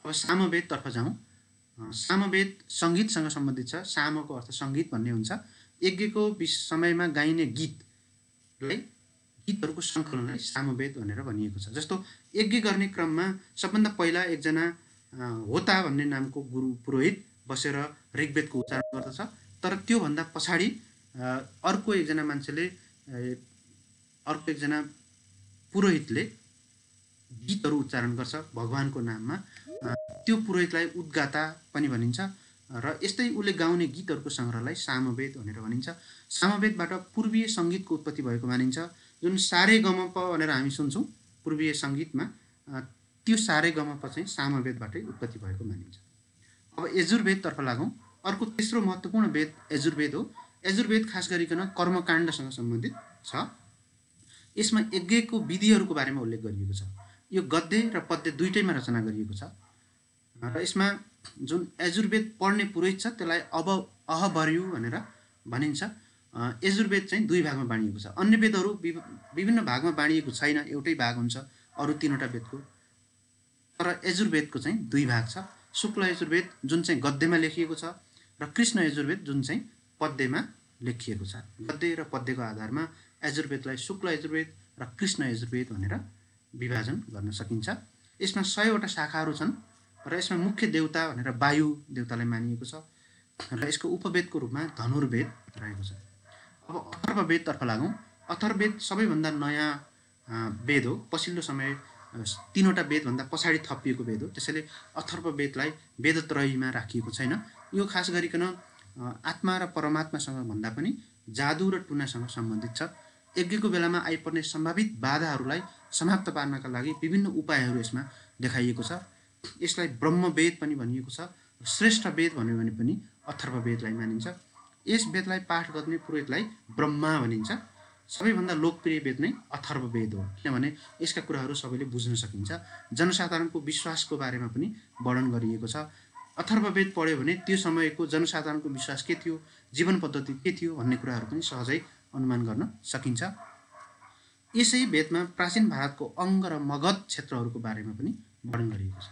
अब सामवेदतर्फ जाउँ। सामवेद सङ्गीतसँग सम्बन्धित छ। सामको अर्थ सङ्गीत भन्ने हुन्छ। यज्ञको समयमा गाइने गीतहरूको सङ्कलनलाई सामवेद भनेर भनिएको छ। जस्तो यज्ञ गर्ने क्रममा सबभन्दा पहिला एकजना होता भन्ने नामको गुरु पुरोहित बसेर ऋग्वेदको उच्चारण गर्दछ, तर त्योभन्दा पछाडि अर्को एकजना पुरोहितले गीतहरू उच्चारण गर्छ भगवानको नाममा। त्यो पुरोहितलाई उद्गाता पनि भनिन्छ र यस्तै उसले गाउने गीतहरूको सङ्ग्रहलाई सामवेद भनेर भनिन्छ। सामवेदबाट पूर्वीय सङ्गीतको उत्पत्ति भएको मानिन्छ। जुन सारेगमप भनेर हामी सुन्छौँ पूर्वीय सङ्गीतमा, त्यो सारेगमप चाहिँ सामवेदबाटै उत्पत्ति भएको मानिन्छ। अब यजुर्वेदतर्फ लागौँ। अर्को तेस्रो महत्त्वपूर्ण वेद यजुर्वेद हो। यजुर्वेद खास गरिकन कर्मकाण्डसँग सम्बन्धित छ। यसमा यज्ञको विधिहरूको बारेमा उल्लेख गरिएको छ। यो गद्य र पद्य दुईटैमा रचना गरिएको छ र यसमा जुन यजुर्वेद पढ्ने पुरोहित छ त्यसलाई अहवर्यु भनेर भनिन्छ। यजुर्वेद चाहिँ 2 भागमा बाँडिएको छ। अन्य वेदहरू विभिन्न भागमा बाँडिएको छैन, एउटै भाग हुन्छ अरू 3वटा वेदको, तर यजुर्वेदको चाहिँ 2 भाग छ। शुक्ल यजुर्वेद जुन चाहिँ गद्यमा लेखिएको छ र कृष्ण यजुर्वेद जुन चाहिँ पद्यमा लेखिएको छ। गद्य र पद्यको आधारमा यजुर्वेदलाई शुक्ल यजुर्वेद र कृष्ण यजुर्वेद भनेर विभाजन गर्न सकिन्छ। यसमा 100वटा शाखाहरू छन् र यसमा मुख्य देवता भनेर वायु देवतालाई मानिएको छ र यसको उपवेदको रूपमा धनुर्वेद रहेको छ। अब अथर्ववेदतर्फ लागौँ। अथर्ववेद सबैभन्दा नयाँ वेद हो। पछिल्लो समय 3वटा वेदभन्दा पछाडि थपिएको वेद हो। त्यसैले अथर्ववेदलाई वेदत्रयीमा राखिएको छैन। यो खास गरिकन आत्मा र परमात्मासँग भन्दा पनि जादु र टुनासँग सम्बन्धित छ। यज्ञको बेलामा आइपर्ने सम्भावित बाधाहरूलाई समाप्त पार्नका लागि विभिन्न उपायहरू यसमा देखाइएको छ। यसलाई ब्रह्मवेद पनि भनिएको छ। श्रेष्ठ वेद भन्यो भने पनि अथर्ववेदलाई मानिन्छ। यस वेदलाई पाठ गर्ने पुरोहितलाई ब्रह्मा भनिन्छ। सबैभन्दा लोकप्रिय वेद नै अथर्ववेद हो, किनभने यसका कुराहरू सबैले बुझ्न सकिन्छ। जनसाधारणको विश्वासको बारेमा पनि वर्णन गरिएको छ। अथर्ववेद पढ्यो भने त्यो समयको जनसाधारणको विश्वास के थियो, जीवन पद्धति के थियो भन्ने कुराहरू पनि सहजै अनुमान गर्न सकिन्छ। यसै वेदमा प्राचीन भारतको अङ्ग र मगध क्षेत्रहरूको बारेमा पनि वर्णन गरिएको छ।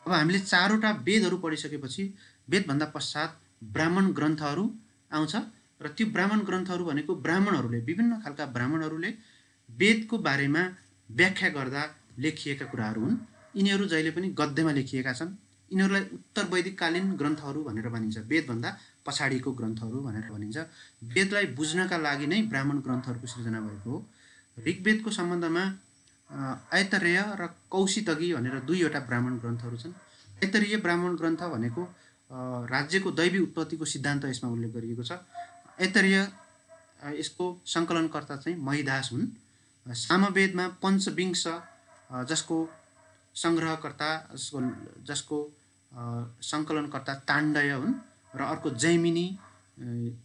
अब हामीले 4वटा वेदहरू पढिसकेपछि वेदभन्दा पश्चात ब्राह्मण ग्रन्थहरू आउँछ र त्यो ब्राह्मण ग्रन्थहरू भनेको ब्राह्मणहरूले, विभिन्न खालका ब्राह्मणहरूले वेदको बारेमा व्याख्या गर्दा लेखिएका कुराहरू हुन्। यिनीहरू जहिले पनि गद्यमा लेखिएका छन्। यिनीहरूलाई उत्तर वैदिककालीन ग्रन्थहरू भनेर भनिन्छ। वेदभन्दा पछाडिको ग्रन्थहरू भनेर भनिन्छ। वेदलाई बुझ्नका लागि नै ब्राह्मण ग्रन्थहरूको सृजना भएको हो। ऋग्वेदको सम्बन्धमा ऐतरेय र कौशितगी भनेर 2वटा ब्राह्मण ग्रन्थहरू छन्। ऐतरेय ब्राह्मण ग्रन्थ भनेको राज्यको दैवी उत्पत्तिको सिद्धान्त यसमा उल्लेख गरिएको छ। ऐतरेय यसको सङ्कलनकर्ता चाहिँ महिदास हुन्। सामवेदमा पञ्चविंश जसको सङ्ग्रहकर्ता जसको सङ्कलनकर्ता ताण्डय हुन् र अर्को जैमिनी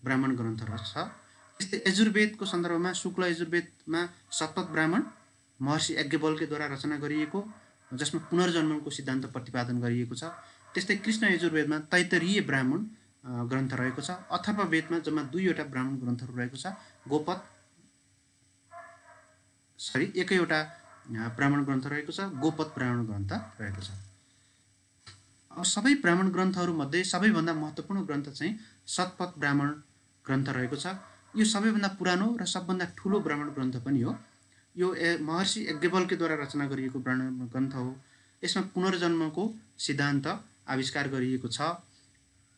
ब्राह्मण ग्रन्थ छ। त्यस्तै यजुर्वेदको सन्दर्भमा शुक्ल यजुर्वेदमा सतपथ ब्राह्मण महर्षि याज्ञवल्क्यद्वारा रचना गरिएको, जसमा पुनर्जन्मको सिद्धान्त प्रतिपादन गरिएको छ। त्यस्तै कृष्ण यजुर्वेदमा तैत्तरीय ब्राह्मण ग्रन्थ रहेको छ। अथर्ववेदमा जम्मा 2वटा ब्राह्मण ग्रन्थहरू रहेको छ। एकैवटा ब्राह्मण ग्रन्थ रहेको छ, गोपद ब्राह्मण ग्रन्थ रहेको छ। अब सबै ब्राह्मण ग्रन्थहरूमध्ये सबैभन्दा महत्त्वपूर्ण ग्रन्थ चाहिँ सतपथ ब्राह्मण ग्रन्थ रहेको छ। यो सबैभन्दा पुरानो र सबभन्दा ठुलो ब्राह्मण ग्रन्थ पनि हो। यो महर्षि याज्ञवल्क्यद्वारा रचना गरिएको ब्राह्मण ग्रन्थ हो। यसमा पुनर्जन्मको सिद्धान्त आविष्कार गरिएको छ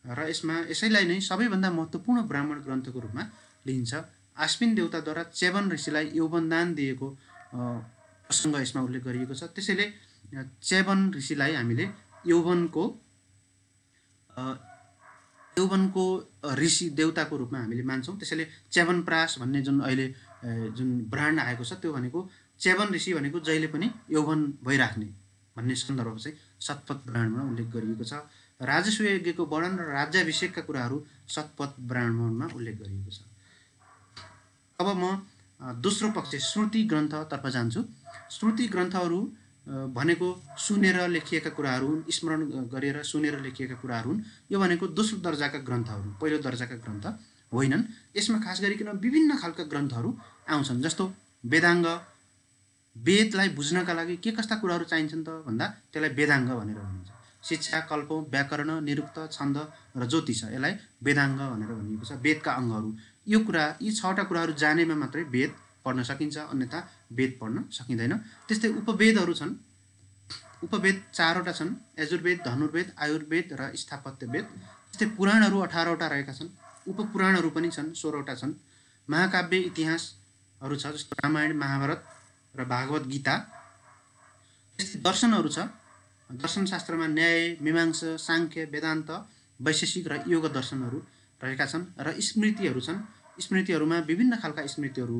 र यसैलाई नै सबैभन्दा महत्त्वपूर्ण ब्राह्मण ग्रन्थको रूपमा लिइन्छ। आश्विन देवताद्वारा च्यवन ऋषिलाई यौवनदान दिएको प्रसङ्ग यसमा उल्लेख गरिएको छ। त्यसैले च्यवन ऋषिलाई हामीले यौवनको ऋषि देवताको रूपमा हामीले मान्छौँ। त्यसैले च्यवनप्राश भन्ने जुन अहिले जुन ब्रान्ड आएको छ त्यो भनेको च्यवन ऋषि भनेको जहिले पनि यौवन भइराख्ने भन्ने सन्दर्भ चाहिँ शतपथ ब्राह्मणमा उल्लेख गरिएको छ। राजस्व यज्ञको वर्णन र राज्याभिषेकका कुराहरू शतपथ ब्राह्मणमा उल्लेख गरिएको छ। अब म दोस्रो पक्ष श्रुति ग्रन्थतर्फ जान्छु। श्रुति ग्रन्थहरू भनेको सुनेर लेखिएका कुराहरू हुन्, स्मरण गरेर सुनेर लेखिएका कुराहरू हुन्। यो भनेको दोस्रो दर्जाका ग्रन्थहरू, पहिलो दर्जाका ग्रन्थ होइनन्। यसमा खास गरिकन विभिन्न खालका ग्रन्थहरू आउँछन्, जस्तो वेदाङ्ग। वेदलाई बुझ्नका लागि के कस्ता कुराहरू चाहिन्छन् त भन्दा त्यसलाई वेदाङ्ग भनेर भनिन्छ। शिक्षा, कल्प, व्याकरण, निरुक्त, छन्द र ज्योतिष, यसलाई वेदाङ्ग भनेर भनिएको छ। वेदका अङ्गहरू यी 6वटा कुराहरू जानेमा मात्रै वेद पढ्न सकिन्छ, अन्यथा वेद पढ्न सकिँदैन। त्यस्तै उपवेदहरू छन्। उपवेद 4वटा छन्, यजुर्वेद, धनुर्वेद, आयुर्वेद र स्थापत्य वेद। त्यस्तै पुराणहरू 18वटा रहेका छन्। उपपुराणहरू पनि छन्, 16वटा छन्। महाकाव्य इतिहासहरू छ, जस्तो रामायण, महाभारत र भागवत गीता। त्यस्तै दर्शनहरू छ। दर्शनशास्त्रमा न्याय, मीमांसा, साङ्ख्य, वेदान्त, वैशेषिक र योग दर्शनहरू रहेका छन्। र स्मृतिहरू छन्। स्मृतिहरूमा विभिन्न खालका स्मृतिहरू,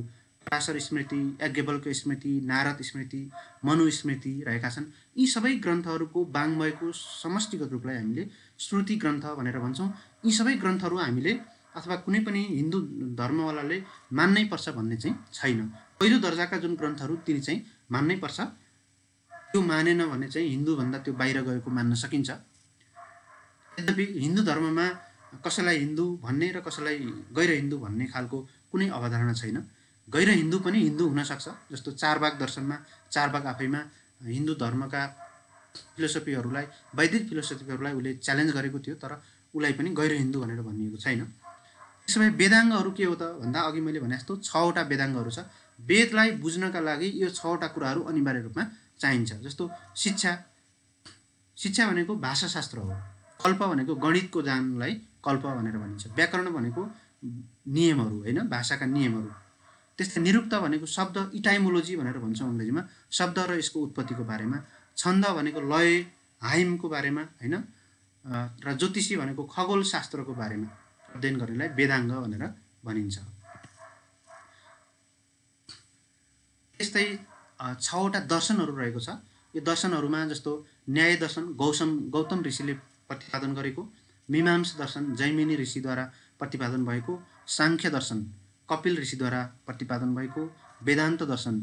पराशर स्मृति, याज्ञवल्क्य स्मृति, नारद स्मृति, मनु स्मृति रहेका छन्। यी सबै ग्रन्थहरूको वाङ्मयको समष्टिगत रूपलाई हामीले श्रुति ग्रन्थ भनेर भन्छौँ। यी सबै ग्रन्थहरू हामीले अथवा कुनै पनि हिन्दू धर्मवालाले मान्नै पर्छ भन्ने चाहिँ छैन। पहिलो दर्जाका जुन ग्रन्थहरू तिनी चाहिँ मान्नै पर्छ। त्यो मानेन भने चाहिँ हिन्दूभन्दा त्यो बाहिर गएको मान्न सकिन्छ। यद्यपि हिन्दू धर्ममा कसैलाई हिन्दू भन्ने र कसैलाई गैर हिन्दू भन्ने खालको कुनै अवधारणा छैन। गैर हिन्दू पनि हिन्दू हुन सक्छ। जस्तो चारवाक दर्शनमा चारवाक आफैमा हिन्दू धर्मका फिलोसफीहरूलाई, वैदिक फिलोसफीहरूलाई उसले च्यालेन्ज गरेको थियो, तर उसलाई पनि गैर हिन्दू भनेर भनिएको छैन। त्यसो भए वेदाङ्गहरू के हो त भन्दा अघि मैले भने जस्तो 6वटा वेदाङ्गहरू छ। वेदलाई बुझ्नका लागि यो 6वटा कुराहरू अनिवार्य रूपमा चाहिन्छ। जस्तो शिक्षा भनेको भाषाशास्त्र हो। कल्प भनेको गणितको जानलाई कल्प भनेर भनिन्छ। व्याकरण भनेको नियमहरू, होइन, भाषाका नियमहरू। त्यस्तै निरुक्त भनेको शब्द, इटाइमोलोजी भनेर भन्छौँ अङ्ग्रेजीमा, शब्द र यसको उत्पत्तिको बारेमा। छन्द भनेको लय, हाइमको बारेमा, होइन, र ज्योतिषी भनेको खगोल शास्त्रको बारेमा अध्ययन गर्नेलाई वेदाङ्ग भनेर भनिन्छ। त्यस्तै 6वटा दर्शनहरू रहेको छ। यो दर्शनहरूमा जस्तो न्याय दर्शन गौतम ऋषिले प्रतिपादन गरेको, मीमांसा दर्शन जैमिनी ऋषिद्वारा प्रतिपादन भएको, साङ्ख्य दर्शन कपिल ऋषिद्वारा प्रतिपादन भएको, वेदान्त दर्शन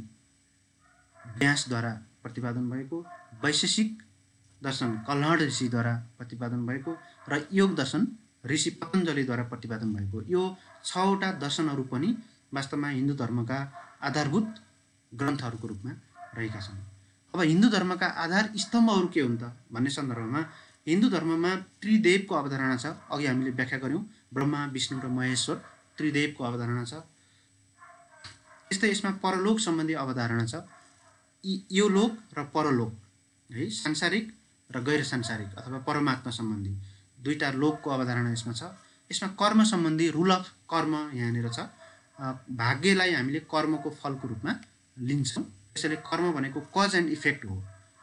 व्यासद्वारा प्रतिपादन भएको, वैशेषिक दर्शन कल्हड ऋषिद्वारा प्रतिपादन भएको र योग दर्शन ऋषि पतञ्जलिद्वारा प्रतिपादन भएको। यो 6वटा दर्शनहरू पनि वास्तवमा हिन्दू धर्मका आधारभूत ग्रन्थहरूको रूपमा रहेका छन्। अब हिन्दू धर्मका आधार स्तम्भहरू के हुन् त भन्ने सन्दर्भमा हिन्दू धर्ममा त्रिदेवको अवधारणा छ। अघि हामीले व्याख्या गऱ्यौँ, ब्रह्मा, विष्णु र महेश्वर त्रिदेवको अवधारणा छ। त्यस्तै यसमा परलोक सम्बन्धी अवधारणा छ। यो लोक र परलोक, है, सांसारिक र गैर सांसारिक अथवा परमात्मा सम्बन्धी दुईटा लोकको अवधारणा यसमा छ। यसमा कर्म सम्बन्धी रुल अफ कर्म यहाँनिर छ। भाग्यलाई हामीले कर्मको फलको रूपमा लिन्छौँ। त्यसैले कर्म भनेको कज एन्ड इफेक्ट हो।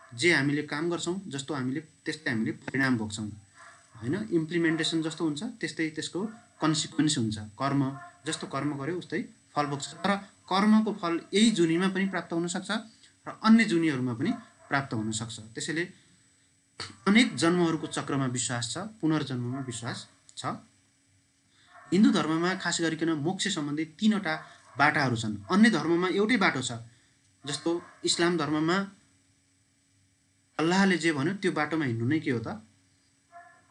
जे हामीले काम गर्छौँ जस्तो हामीले त्यस्तै हामीले परिणाम भोग्छौँ, होइन। इम्प्लिमेन्टेसन जस्तो हुन्छ त्यस्तै त्यसको कन्सिक्वेन्स हुन्छ। कर्म जस्तो कर्म गर्यो उस्तै फल भोग्छ। तर कर्मको फल यही जुनीमा पनि प्राप्त हुनसक्छ र अन्य जुनीहरूमा पनि प्राप्त हुनसक्छ। त्यसैले अनेक जन्महरूको चक्रमा विश्वास छ, पुनर्जन्ममा विश्वास छ। हिन्दू धर्ममा खास गरिकन मोक्ष सम्बन्धी 3वटा बाटाहरू छन्। अन्य धर्ममा एउटै बाटो छ। जस्तो इस्लाम धर्ममा अल्लाहले जे भन्यो त्यो बाटोमा हिँड्नु नै के हो त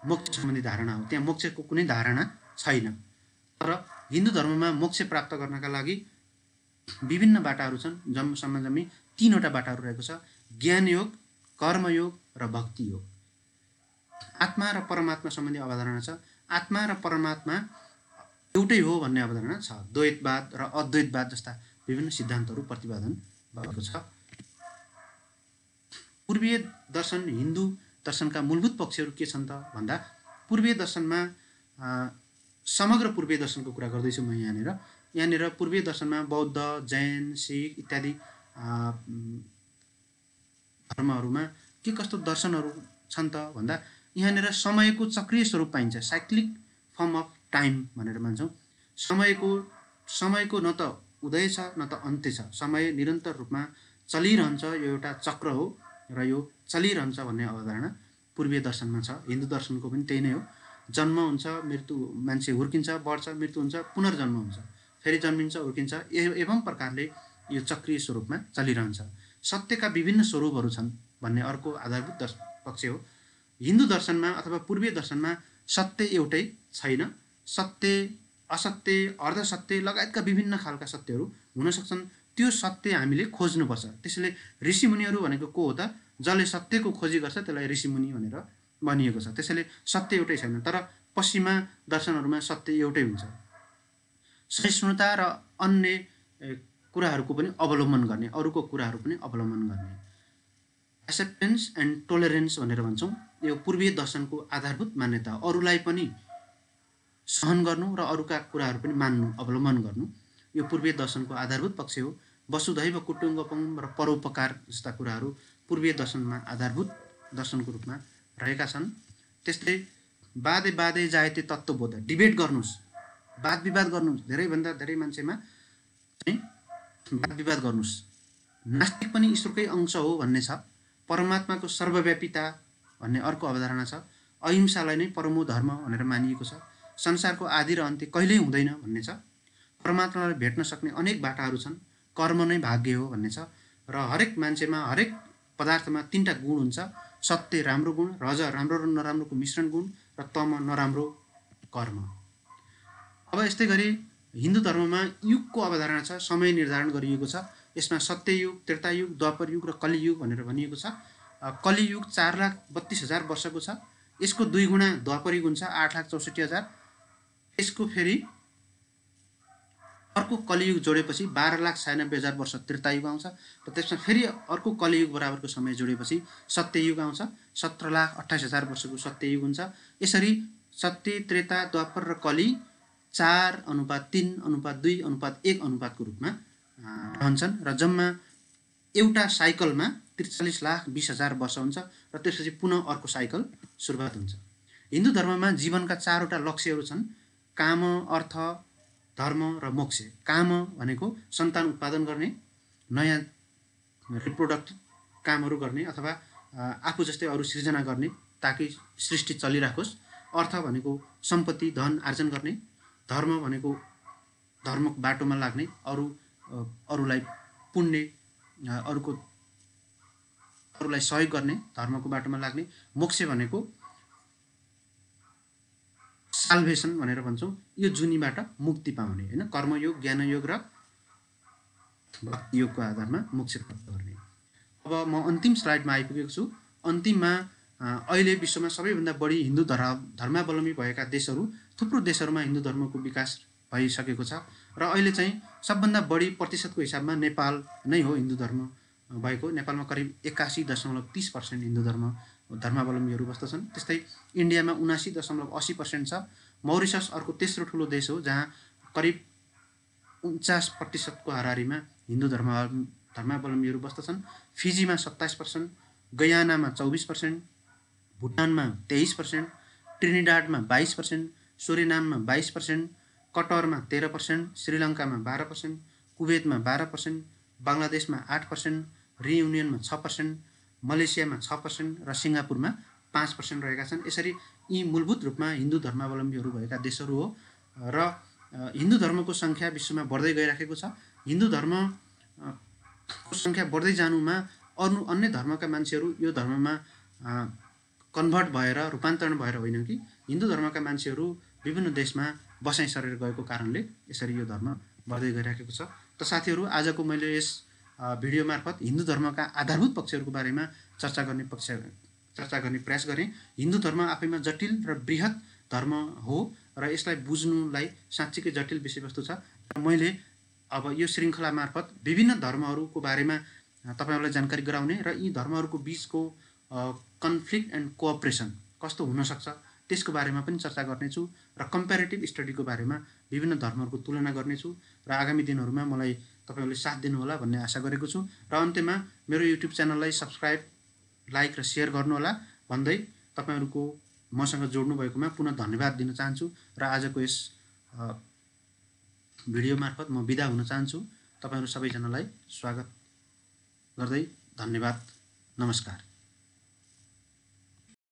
मोक्ष सम्बन्धी धारणा हो। त्यहाँ मोक्षको कुनै धारणा छैन। तर हिन्दू धर्ममा मोक्ष प्राप्त गर्नका लागि विभिन्न बाटाहरू छन्। जम्मी 3वटा बाटाहरू रहेको छ। ज्ञानयोग, कर्मयोग र भक्ति योग। आत्मा र परमात्मा सम्बन्धी अवधारणा छ। आत्मा र परमात्मा एउटै हो भन्ने अवधारणा छ। द्वैतवाद र अद्वैतवाद जस्ता विभिन्न सिद्धान्तहरू प्रतिपादन भएको छ। पूर्वीय दर्शन हिन्दू दर्शनका मूलभूत पक्षहरू के छन् त भन्दा पूर्वीय दर्शनमा समग्र पूर्वीय दर्शनको कुरा गर्दैछु म यहाँनिर पूर्वीय दर्शनमा बौद्ध, जैन, सिख इत्यादि धर्महरूमा के कस्तो दर्शनहरू छन् त भन्दा यहाँनिर समयको चक्रीय स्वरूप पाइन्छ, साइक्लिक फर्म अफ टाइम भनेर मान्छौँ। समयको न त उदय छ न त अन्त्य छ, समय निरन्तर रूपमा चलिरहन्छ, यो एउटा चक्र हो र यो चलिरहन्छ भन्ने अवधारणा पूर्वीय दर्शनमा छ। हिन्दू दर्शनको पनि त्यही नै हो। जन्म हुन्छ, मृत्यु, मान्छे हुर्किन्छ, बढ्छ, मृत्यु हुन्छ, पुनर्जन्म हुन्छ, फेरि जन्मिन्छ, हुर्किन्छ, एवं प्रकारले यो चक्रीय स्वरूपमा चलिरहन्छ। सत्यका विभिन्न स्वरूपहरू छन् भन्ने अर्को आधारभूत पक्ष हो। हिन्दू दर्शनमा अथवा पूर्वीय दर्शनमा सत्य एउटै छैन। सत्य, असत्य, अर्धसत्य लगायतका विभिन्न खालका सत्यहरू हुन सक्छन्। त्यो सत्य हामीले खोज्नुपर्छ। त्यसैले ऋषिमुनिहरू भनेको को हो त? जसले सत्यको खोजी गर्छ त्यसलाई ऋषिमुनि भनेर भनिएको छ। त्यसैले सत्य एउटै छैन, तर पश्चिमा दर्शनहरूमा सत्य एउटै हुन्छ। सहिष्णुता र अन्य कुराहरूको पनि अवलम्बन गर्ने, अरूको कुराहरू पनि अवलम्बन गर्ने, एक्सेप्टेन्स एन्ड टोलरेन्स भनेर भन्छौँ। यो पूर्वीय दर्शनको आधारभूत मान्यता हो। अरूलाई पनि सहन गर्नु र अरूका कुराहरू पनि मान्नु, अवलम्बन गर्नु, यो पूर्वीय दर्शनको आधारभूत पक्ष हो। वसुधैव कुटुम्बकम र परोपकार जस्ता कुराहरू पूर्वीय दर्शनमा आधारभूत दर्शनको रूपमा रहेका छन्। त्यस्तै वादे वादे जायते तत्त्वबोध, डिबेट गर्नुहोस्, वाद विवाद गर्नुहोस्, धेरैभन्दा धेरै मान्छेमा चाहिँ वाद विवाद गर्नुहोस्। नास्तिक पनि ईश्वरकै अंश हो भन्ने छ। परमात्माको सर्वव्यापिता भन्ने अर्को अवधारणा छ। अहिंसालाई नै परमो धर्म भनेर मानिएको छ। संसारको आदि र अन्त्य कहिल्यै हुँदैन भन्ने छ। परमात्मालाई भेट्न सक्ने अनेक बाटाहरू छन्। कर्म नै भाग्य हो भन्ने छ। र हरेक मान्छेमा, हरेक पदार्थमा 3टा गुण हुन्छ। सत्य राम्रो गुण, रज राम्रो र नराम्रोको मिश्रण गुण, र तम नराम्रो कर्म। अब यस्तै गरी हिन्दू धर्ममा युगको अवधारणा छ। समय निर्धारण गरिएको छ। यसमा सत्ययुग, त्रेतायुग, द्वापरयुग र कलियुग भनेर भनिएको छ। कलियुग 4,32,000 वर्षको छ। यसको 2 गुणा द्वापरयुग हुन्छ, 8,64,000। यसको फेरि अर्को कलियुग जोडेपछि 12,96,000 वर्ष त्रेतायुग आउँछ, र त्यसमा फेरि अर्को कलियुग बराबरको समय जोडेपछि सत्ययुग आउँछ, 17,28,000 वर्षको सत्ययुग हुन्छ। यसरी सत्य, त्रेता, द्वापर र कलि 4:3:2:1 अनुपातको रूपमा रहन्छन्, र जम्मा एउटा साइकलमा 43,20,000 वर्ष हुन्छ, र त्यसपछि पुनः अर्को साइकल सुरुवात हुन्छ। हिन्दू धर्ममा जीवनका 4वटा लक्ष्यहरू छन्: काम, अर्थ, धर्म र मोक्ष। काम भनेको सन्तान उत्पादन गर्ने, नयाँ रिप्रोडक्टिभ कामहरू गर्ने अथवा आफू जस्तै अरू सृजना गर्ने ताकि सृष्टि चलिराखोस्। अर्थ भनेको सम्पत्ति, धन आर्जन गर्ने। धर्म भनेको धर्मको बाटोमा लाग्ने, अरूलाई पुण्य, अरूलाई सहयोग गर्ने, धर्मको बाटोमा लाग्ने। मोक्ष भनेको साल्भेसन भनेर भन्छौँ, यो जुनीबाट मुक्ति पाउने, होइन, कर्मयोग, ज्ञानयोग र भक्तियोगको आधारमा मोक्ष प्राप्त गर्ने। अब म अन्तिम स्लाइडमा आइपुगेको छु। अन्तिममा अहिले विश्वमा सबैभन्दा बढी हिन्दू धर्मावलम्बी भएका देशहरू, थुप्रो देशहरूमा हिन्दू धर्मको विकास भइसकेको छ, र अहिले चाहिँ सबभन्दा बढी प्रतिशतको हिसाबमा नेपाल नै हो हिन्दू धर्म भएको। नेपालमा करिब 81.30% हिन्दू धर्मावलम्बीहरू बस्दछन्। त्यस्तै इन्डियामा 79.80% छ। मौरिसस अर्को तेस्रो ठुलो देश हो, जहाँ करिब 49% हाराहारीमा हिन्दू धर्मावलम्बीहरू बस्दछन्। फिजीमा 27%, गयानामा 24%, भुटानमा 23%, ट्रिनिडाडमा 22%, सुरिनाममा 22%, कटरमा 13%, श्रीलङ्कामा 12%, कुवेतमा 12%, बङ्गलादेशमा 8%, रियुनियनमा 6%, मलेसियामा 6% र सिङ्गापुरमा 5% रहेका छन्। यसरी यी मूलभूत रूपमा हिन्दू धर्मावलम्बीहरू भएका देशहरू हो, र हिन्दू धर्मको सङ्ख्या विश्वमा बढ्दै गइराखेको छ। हिन्दू धर्मको सङ्ख्या बढ्दै जानुमा अन्य धर्मका मान्छेहरू यो धर्ममा कन्भर्ट भएर, रूपान्तरण भएर होइन कि हिन्दू धर्मका मान्छेहरू विभिन्न देशमा बसाइँ सरेर गएको कारणले यसरी यो धर्म बढ्दै गइराखेको छ। त साथीहरू, आजको मैले यस भिडियो मार्फत हिन्दू धर्मका आधारभूत पक्षहरूको बारेमा चर्चा गर्ने प्रयास गरेँ। हिन्दू धर्म आफैमा जटिल र बृहत धर्म हो, र यसलाई बुझ्नुलाई साँच्चीकै जटिल विषयवस्तु छ। र मैले अब यो श्रृङ्खला मार्फत विभिन्न धर्महरूको बारेमा तपाईँहरूलाई जानकारी गराउने र यी धर्महरूको बिचको कन्फ्लिक्ट एन्ड कोअपरेसन कस्तो हुनसक्छ त्यसको बारेमा पनि चर्चा गर्नेछु, र कम्पेरेटिभ स्टडीको बारेमा विभिन्न धर्महरूको तुलना गर्नेछु, र आगामी दिनहरूमा मलाई तपाईँहरूले साथ दिनुहोला भन्ने आशा गरेको छु। र अन्त्यमा मेरो युट्युब च्यानललाई सब्सक्राइब लाइक र सेयर गर्नुहोला भन्दै तपाईहरुको मसँग जोड्नु भएकोमा पुनः धन्यवाद दिन चाहन्छु र आजको यस भिडियो मार्फत म बिदा हुन चाहन्छु। तपाईहरु सबैजनालाई स्वागत गर्दै धन्यवाद। नमस्कार।